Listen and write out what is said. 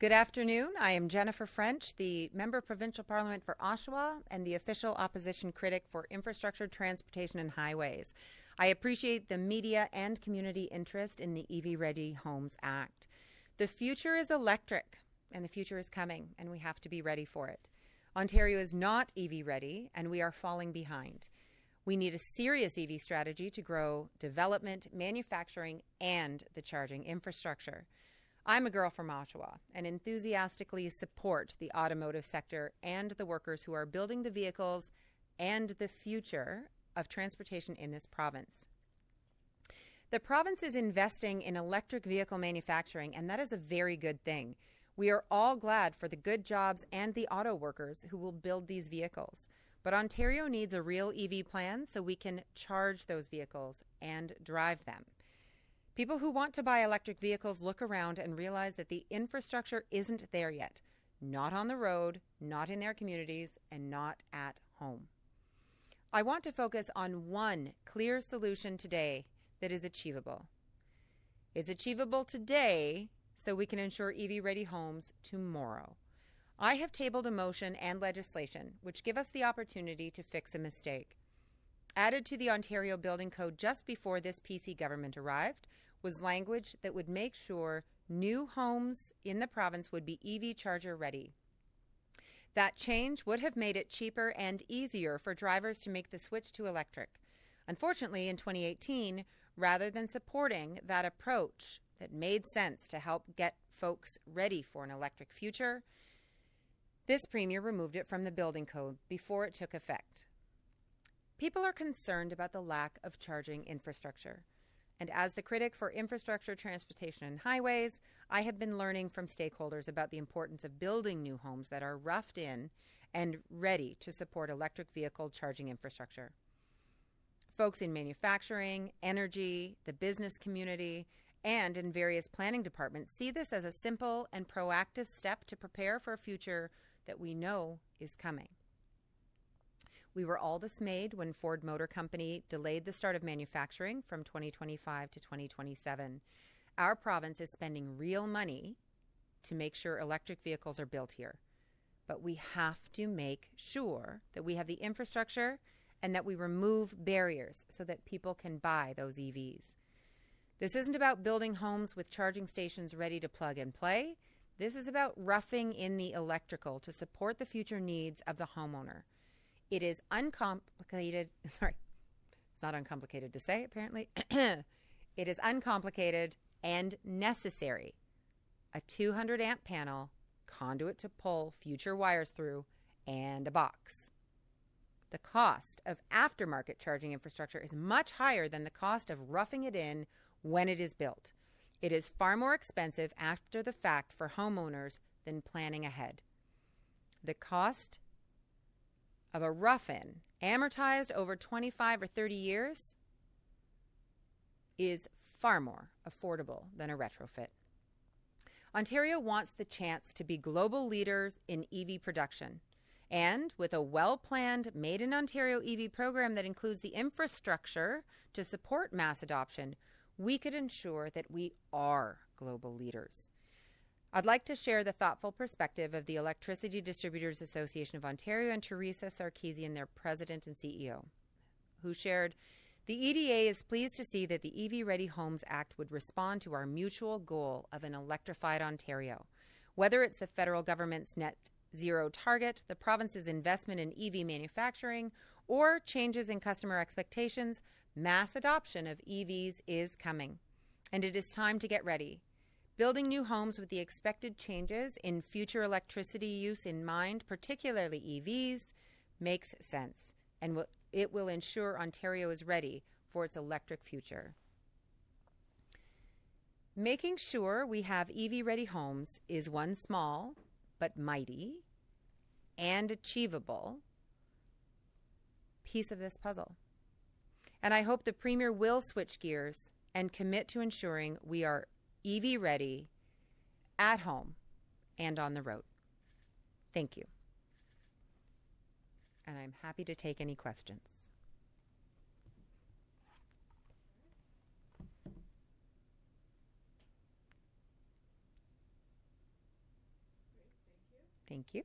Good afternoon. I am Jennifer French, the Member of Provincial Parliament for Oshawa and the official opposition critic for Infrastructure, Transportation and Highways. I appreciate the media and community interest in the EV Ready Homes Act. The future is electric, and the future is coming, and we have to be ready for it. Ontario is not EV ready, and we are falling behind. We need a serious EV strategy to grow development, manufacturing, and the charging infrastructure. I'm a girl from Oshawa and enthusiastically support the automotive sector and the workers who are building the vehicles and the future of transportation in this province. The province is investing in electric vehicle manufacturing, and that is a very good thing. We are all glad for the good jobs and the auto workers who will build these vehicles. But Ontario needs a real EV plan so we can charge those vehicles and drive them. People who want to buy electric vehicles look around and realize that the infrastructure isn't there yet. Not on the road, not in their communities, and not at home. I want to focus on one clear solution today that is achievable. It's achievable today so we can ensure EV-ready homes tomorrow. I have tabled a motion and legislation which give us the opportunity to fix a mistake. Added to the Ontario Building Code just before this PC government arrived was language that would make sure new homes in the province would be EV charger ready. That change would have made it cheaper and easier for drivers to make the switch to electric. Unfortunately, in 2018, rather than supporting that approach that made sense to help get folks ready for an electric future, this premier removed it from the building code before it took effect. People are concerned about the lack of charging infrastructure. And as the critic for Infrastructure, Transportation and Highways, I have been learning from stakeholders about the importance of building new homes that are roughed in and ready to support electric vehicle charging infrastructure. Folks in manufacturing, energy, the business community, and in various planning departments see this as a simple and proactive step to prepare for a future that we know is coming. We were all dismayed when Ford Motor Company delayed the start of manufacturing from 2025 to 2027. Our province is spending real money to make sure electric vehicles are built here. But we have to make sure that we have the infrastructure and that we remove barriers so that people can buy those EVs. This isn't about building homes with charging stations ready to plug and play. This is about roughing in the electrical to support the future needs of the homeowner. It is uncomplicated. Sorry, it's not uncomplicated to say, apparently. It is uncomplicated and necessary. A 200 amp panel, conduit to pull future wires through, and a box. The cost of aftermarket charging infrastructure is much higher than the cost of roughing it in when it is built. It is far more expensive after the fact for homeowners than planning ahead. The cost of a rough-in, amortized over 25 or 30 years, is far more affordable than a retrofit. Ontario wants the chance to be global leaders in EV production. And with a well-planned Made in Ontario EV program that includes the infrastructure to support mass adoption, we could ensure that we are global leaders. I'd like to share the thoughtful perspective of the Electricity Distributors Association of Ontario and Teresa Sarkeesian, their president and CEO, who shared, "The EDA is pleased to see that the EV Ready Homes Act would respond to our mutual goal of an electrified Ontario. Whether it's the federal government's net zero target, the province's investment in EV manufacturing, or changes in customer expectations, mass adoption of EVs is coming, and it is time to get ready. Building new homes with the expected changes in future electricity use in mind, particularly EVs, makes sense, and it will ensure Ontario is ready for its electric future." Making sure we have EV-ready homes is one small but mighty and achievable piece of this puzzle. And I hope the Premier will switch gears and commit to ensuring we are EV ready at home and on the road. Thank you. And I'm happy to take any questions. Thank you.